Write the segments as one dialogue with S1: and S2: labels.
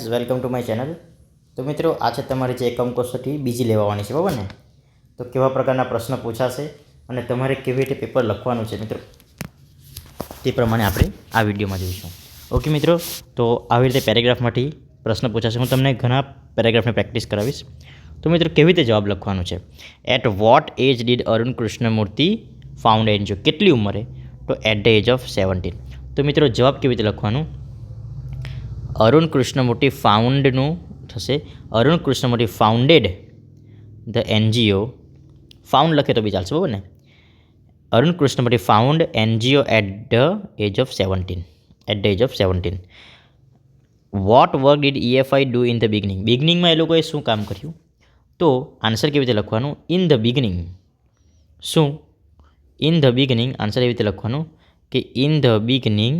S1: Welcome to my channel. તો મિત્રો, આ છે તમારી જે એકમ કસોટી બીજી લેવાની છે, બરાબર ને? તો કેવા પ્રકારના પ્રશ્ન પૂછાશે અને તમારે કેવી રીતે પેપર લખવાનું છે મિત્રો, તે પ્રમાણે આપણે આ વિડીયોમાં જોઈશું. ઓકે મિત્રો, તો આવી રીતે પેરેગ્રાફમાંથી પ્રશ્ન પૂછાશે. હું તમને ઘણા પેરેગ્રાફની પ્રેક્ટિસ કરાવીશ. તો મિત્રો, કેવી રીતે જવાબ લખવાનું છે? At what age did Arun Krishnamurthy found NGO? કેટલી ઉંમરે? તો એટ ધ એજ ઓફ 17. તો મિત્રો, જવાબ કેવી રીતે લખવાનું? અરુણ કૃષ્ણમૂર્તિ ફાઉન્ડનું થશે Arun Krishnamurthy founded the NGO. Found લખે તો બી ચાલશે, બરાબર ને? Arun Krishnamurthy found NGO at the age of 17. At the age of 17. What work did EFI do in the beginning? બિગનિંગમાં એ લોકોએ શું કામ કર્યું? તો આન્સર કેવી રીતે લખવાનું? In the beginning. શું? In the beginning. આન્સર એવી રીતે લખવાનું કે in the beginning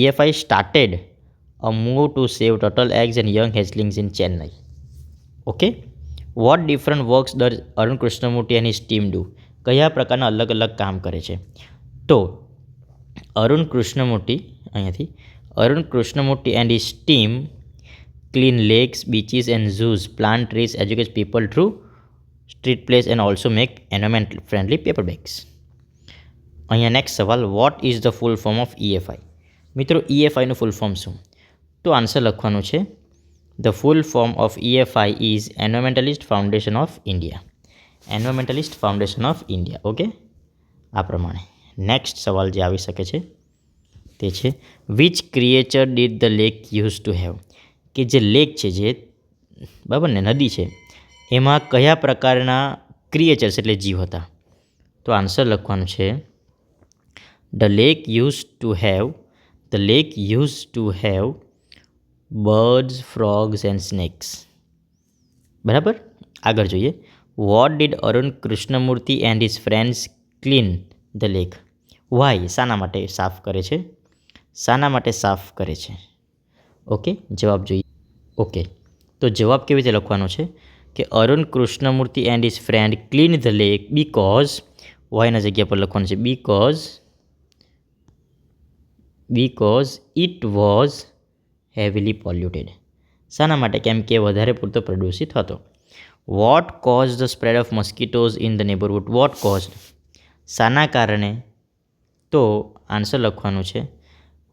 S1: EFI started a move to save turtle eggs and young hatchlings in Chennai. Okay. What different works does Arun Krishnamurti and his team do? કયા પ્રકારના અલગ અલગ કામ કરે છે? તો Arun Krishnamurthy and his team clean lakes, beaches and zoos, plant trees, educate people through street plays and also make environment friendly paper bags. અહીંયા next સવાલ, vote is the full form of EFI? મિત્રો, EFIનું ફૂલ ફોર્મ શું? તો answer લખવાનું છે the full form of EFI is environmentalist foundation of India. Environmentalist foundation of India. Okay, આ પ્રમાણે next સવાલ જે આવી શકે છે તે છે which creature did the lake use to have? કે જે લેક છે, જે બરાબર ને નદી છે, એમાં કયા પ્રકારના ક્રિએચર્સ એટલે જીવ હતા? તો આન્સર લખવાનું છે the lake use to have birds, frogs and snakes. બરાબર. આગળ જોઈએ. What did Arun Krishnamurthy and his friends clean the lake? Why? શાના માટે સાફ કરે છે? ઓકે, જવાબ જોઈએ. ઓકે, તો જવાબ કેવી રીતે લખવાનો છે કે Arun Krishnamurthy and his friend clean the lake because, વાયના જગ્યા પર લખવાનું છે because it was heavily polluted. શાના માટે? કેમ કે વધારે પૂરતો પ્રદૂષિત હતો. What cause the spread of mosquitoes in the neighbourhood? What cause? શાના કારણે? તો આન્સર લખવાનું છે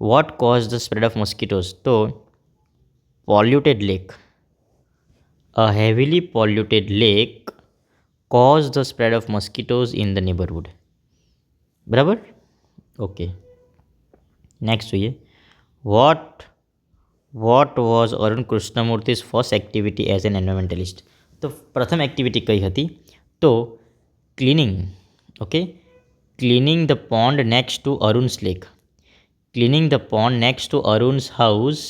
S1: what cause the spread of mosquitoes? તો polluted lake. A heavily polluted lake caused the spread of mosquitoes in the neighborhood. બરાબર. Okay, next જોઈએ. What was Arun Krishnamurthy's first activity as an environmentalist? તો પ્રથમ એક્ટિવિટી કઈ હતી? તો cleaning. Okay, cleaning the pond next to Arun's lake. Cleaning the pond next to Arun's house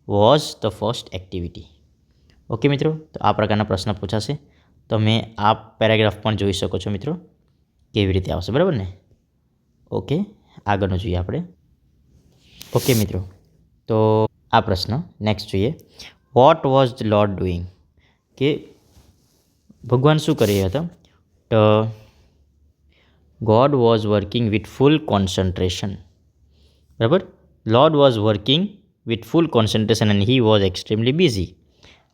S1: was the first activity. Okay મિત્રો, તો આ પ્રકારના પ્રશ્ન પૂછાશે. તમે આ પેરેગ્રાફ પણ જોઈ શકો છો મિત્રો, કેવી રીતે આવશે. બરાબર ને? ઓકે, આગળનું જોઈએ આપણે. ઓકે મિત્રો, તો આ પ્રશ્ન નેક્સ્ટ જોઈએ. What was the Lord doing? કે ભગવાન શું કરી રહ્યા હતા? તો God was working with full concentration. બરાબર. Lord was working with full concentration and he was extremely busy.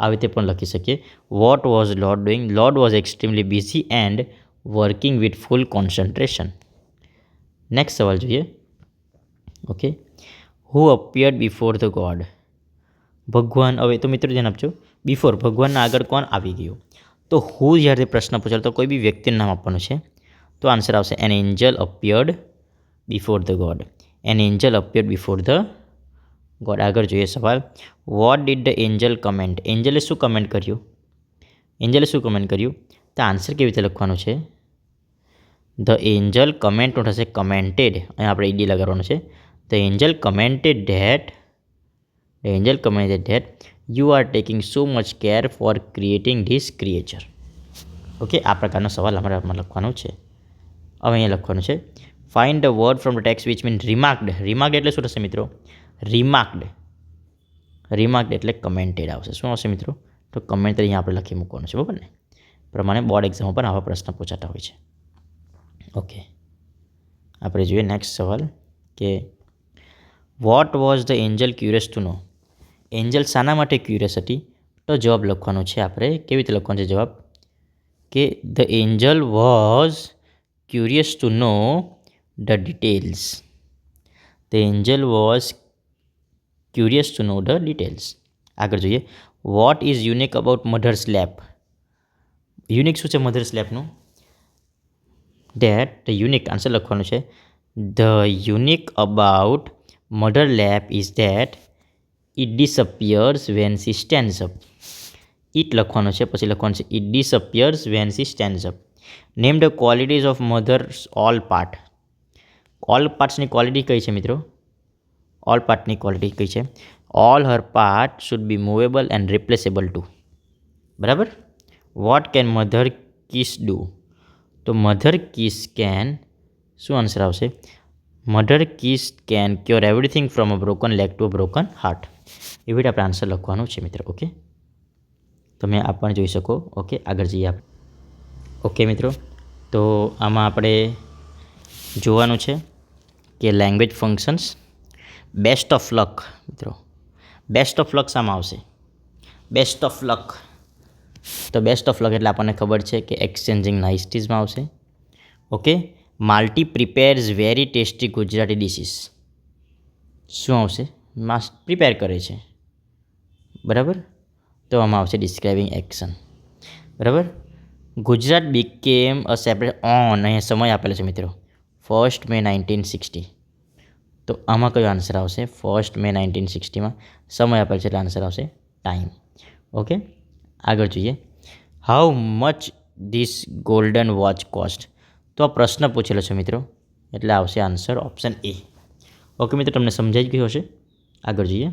S1: આવી રીતે પણ લખી શકીએ. What was Lord doing? Lord was extremely busy and working with full concentration. Next સવાલ જોઈએ. Okay, who appeared before the God? ભગવાન. હવે તો મિત્રો ધ્યાન આપજો, બિફોર ભગવાનના આગળ કોણ આવી ગયું? તો હુ જ્યારે પ્રશ્ન પૂછાય તો કોઈ બી વ્યક્તિનું નામ આપવાનું છે. તો આન્સર આવશે an angel appeared before the God. An angel appeared before the God. આગળ જોઈએ સવાલ. What did the angel comment? એન્જલે શું કમેન્ટ કર્યું? તો આન્સર કેવી રીતે લખવાનું છે? ધ એન્જલ કમેન્ટનું થશે કમેન્ટેડ. અહીંયા આપણે ઈડી લગાડવાનું છે. The Angel commented that you are taking so much care for creating this creature. Okay, આ પ્રકારનો સવાલ અમારામાં લખવાનો છે. હવે અહીંયા લખવાનું છે find the word from the text which mean remarked. Remarked એટલે શું થશે મિત્રો? રિમાર્કડ એટલે કમેન્ટેડ આવશે. શું આવશે મિત્રો? તો કમેન્ટ અહીંયા આપણે લખી મૂકવાનું છે. બરાબર ને? પ્રમાણે બોર્ડ એક્ઝામ પર આવા પ્રશ્ન પૂછાતા હોય છે. ઓકે, આપણે જોઈએ નેક્સ્ટ સવાલ કે what was the angel curious to know. Angel શાના માટે ક્યુરિયસ હતી? તો જવાબ લખવાનો છે આપણે. કેવી રીતે લખવાનો છે જવાબ? કે the angel was curious to know the details. The angel was curious to know the details. આગળ જોઈએ what is unique about mother's lap. Unique શું છે મધર્સ લેબનું? ધેટ ધ યુનિક આન્સર લખવાનું છે. The unique about mother lap is that it disappears when she stands up. It લખવાનો છે, પછી લખવાનું છે it disappears when she stands up. Name the qualities of mother's all part. All પાર્ટ્સની quality કઈ છે મિત્રો? ઓલ પાર્ટની ક્વોલિટી કઈ છે? All her part should be movable and replaceable too. બરાબર. What can mother kiss do? તો mother kiss can, શું આન્સર આવશે? Mother kiss can cure everything from a broken leg to a broken heart. એવી રીતે આપણે answer લખવાનું છે મિત્રો. ઓકે, તમે આ પણ જોઈ શકો. ઓકે, આગળ જઈએ આપણે. ઓકે મિત્રો, તો આમાં આપણે જોવાનું છે કે language functions. Best of luck મિત્રો. બેસ્ટ ઓફ લક શામાં આવશે? બેસ્ટ ઓફ લક, તો બેસ્ટ ઓફ લક એટલે આપણને ખબર છે કે એક્સચેન્જિંગ નાઇસટીઝમાં આવશે. Okay, Malti prepares very tasty Gujarati dishes. શું આવશે? પ્રિપેર કરે છે. બરાબર, તો આમાં આવશે ડિસ્ક્રાઇબિંગ એક્શન. બરાબર. Gujarat became a separate on, અહીંયા સમય આપેલો છે મિત્રો 1 May 1960. તો આમાં કયો આન્સર આવશે? 1 May 1960માં સમય આપેલો છે એટલે આન્સર આવશે ટાઈમ. ઓકે, આગળ જોઈએ. How much this golden watch cost. તો આ પ્રશ્ન પૂછેલો છે મિત્રો, એટલે આવશે આન્સર ઓપ્શન એ. ઓકે મિત્રો, તમને સમજાઈ ગયું હશે. આગળ જોઈએ.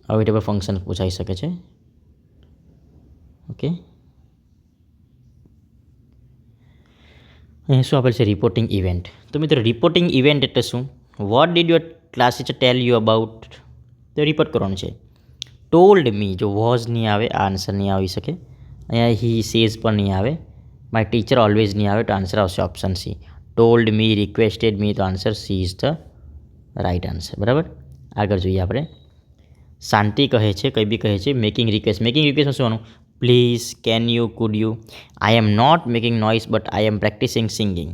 S1: આવી રીતે ફંક્શન પૂછાઈ શકે છે. ઓકે, અહીં શું આપેલ છે? Reporting event. તો મિત્રો રિપોર્ટિંગ ઇવેન્ટ એટલે શું? What did your class teacher tell you about? તો રિપોર્ટ કરવાનું છે. ટોલ્ડ મી, જો વોઝ નહીં આવે આ આન્સર નહીં આવી શકે. અહીંયા હી સેઝ પણ નહીં આવે. માય ટીચર ઓલવેઝ નહીં આવે, તો આન્સર આવશે option C. Told me, requested me, તો answer C is the right answer. બરાબર. આગળ જોઈએ આપણે. શાંતિ કહે છે, કંઈ બી કહે છે મેકિંગ રિક્વેસ્ટ. મેકિંગ રિક્વેસ્ટમાં શું આવવાનું? Please, can you, could you. I am not making noise but I am practising singing.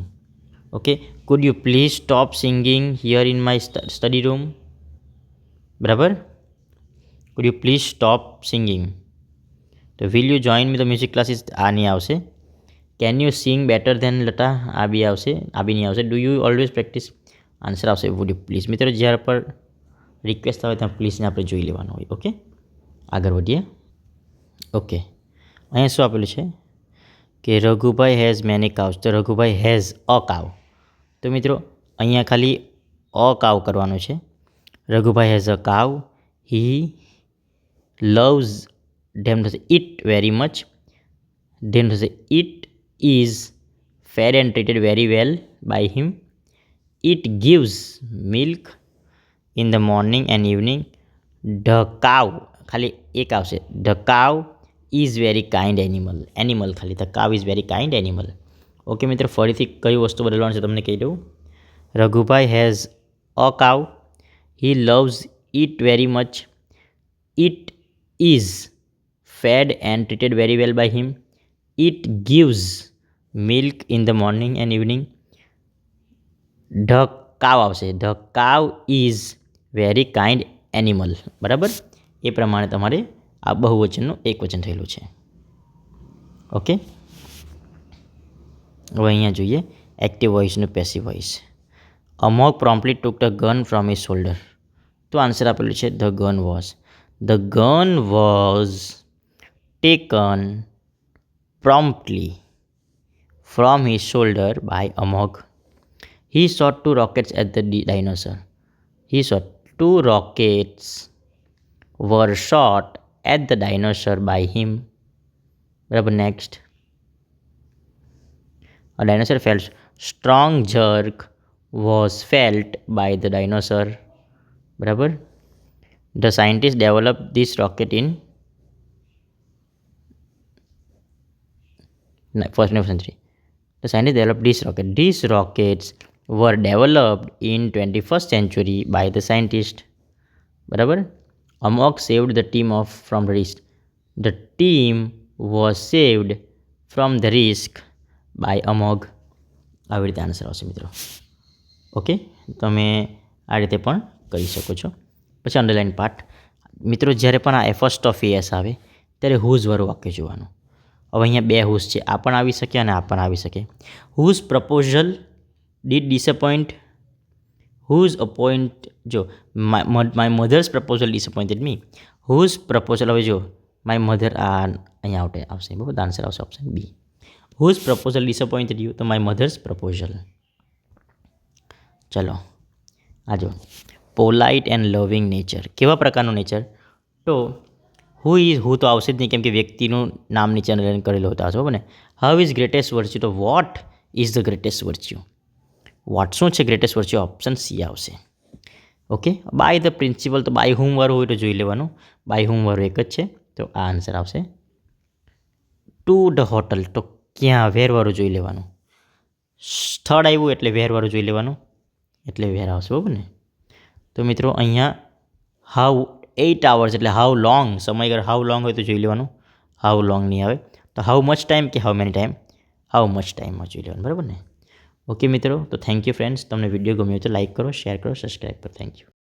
S1: Okay, could you please stop singing here in my study room. બરાબર. Could you please stop singing. તો will you join me the music classes, આ નહીં આવશે. Can you sing better than Lata, આ B આવશે, આ B નહીં આવશે. Do you always practise, answer આવશે વુડ યુ પ્લીઝ. મિત્રો જ્યારે પર રિક્વેસ્ટ આવે ત્યાં પ્લીઝને આપણે જોઈ લેવાનું હોય. ઓકે, આગળ વધીએ. ઓકે, અહીંયા શું આપેલું છે કે રઘુભાઈ હેઝ મેની કાવ્સ. તો રઘુભાઈ હેઝ અ કાવ. તો મિત્રો અહીંયા ખાલી અ કાવ કરવાનું છે. Raghubhai has a cow. He loves, ધેમ થશે ઇટ વેરી મચ. ધેમ થશે it is fed and treated very well by him. It gives milk in the morning and evening. The cow, ખાલી એક આવશે. The cow is very kind animal. Animal ખાલી, the cow is very kind animal. Okay મિત્રો, ફરીથી કઈ વસ્તુ બદલવાનું છે તમને કહી દઉં. Raghubhai has a cow. He loves it very much. It is fed and treated very well by him. It gives milk in the morning and evening. The cow આવશે. The cow is very kind animal. બરાબર, એ પ્રમાણે તમારે આ બહુવચનનું એકવચન થયેલું છે. Okay, હવે અહીંયા જોઈએ એક્ટિવ વોઇસનું passive voice. Amogh promptly took the gun from his shoulder. તો આન્સર આપેલું છે the gun was. The gun was taken promptly from his shoulder by Amog. He shot 2 rockets at the dinosaur. He shot 2 rockets were shot at the dinosaur by him. બરાબર. Next. A dinosaur felt strong jerk was felt by the dinosaur. બરાબર. The scientist developed this rocket in first century. The scientists developed this rocket. These rockets were developed in 21st century by the scientist. બરાબર. Amog saved the team from the risk. The team was saved from the risk by Amog. આવી રીતે answer આવશે મિત્રો. Okay, તમે આ રીતે પણ કરી શકો છો. પછી અંડરલાઇન પાર્ટ મિત્રો, જ્યારે પણ આ ફર્સ્ટ ઓફ એસ આવે ત્યારે હુઝવાળું વાક્ય જોવાનું. હવે અહીંયા બે હુઝ છે, આ પણ આવી શકે અને આ પણ આવી શકે. Whose proposal did disappoint, whose appoint, જો my mother's proposal disappointed me. Whose proposal, હવે જો માય મધર, આ અહીંયા આવશે બરાબર, આન્સર આવશે option B. Whose proposal disappointed you, તો માય મધર્સ પ્રપોઝલ. ચલો આ જો પોલાઇટ એન્ડ લવિંગ નેચર, કેવા પ્રકારનું નેચર? તો હું તો આવશે જ નહીં, કેમ કે વ્યક્તિનું નામ નીચે અંડરલાઇન કરેલું હોતા હશે બરાબર ને. હાઉ ઇઝ ગ્રેટેસ્ટ વર્ચ્યુ, તો what is the greatest virtue. What શું છે ગ્રેટેસ્ટ વર્ચ્યુ? ઓપ્શન સી આવશે. ઓકે, બાય ધ પ્રિન્સિપલ, તો બાય હુમ વાળું હોય તો જોઈ લેવાનું. બાય હુમ વાળું એક જ છે, તો આ આન્સર આવશે. ટુ ધ હોટલ, તો ક્યાં, વેર વાળું જોઈ લેવાનું. સ્થળ આવ્યું એટલે વેર વાળું જોઈ લેવાનું, એટલે વેર આવશે બરાબર ને. તો મિત્રો અહીંયા હાઉ 8 hours એટલે હાઉ લોંગ, સમયગાળો હાઉ લોંગ હોય તો જોઈ લેવાનું. હાઉ લોંગ નહીં આવે તો હાઉ મચ ટાઈમ કે how many time, how much ટાઈમમાં જોઈ લેવાનું બરાબર ને. ઓકે મિત્રો, તો થેન્ક યુ ફ્રેન્ડ્સ. તમને વિડીયો ગમ્યો તો લાઇક કરો, શેર કરો, સબસ્ક્રાઈબ કરો. Thank you.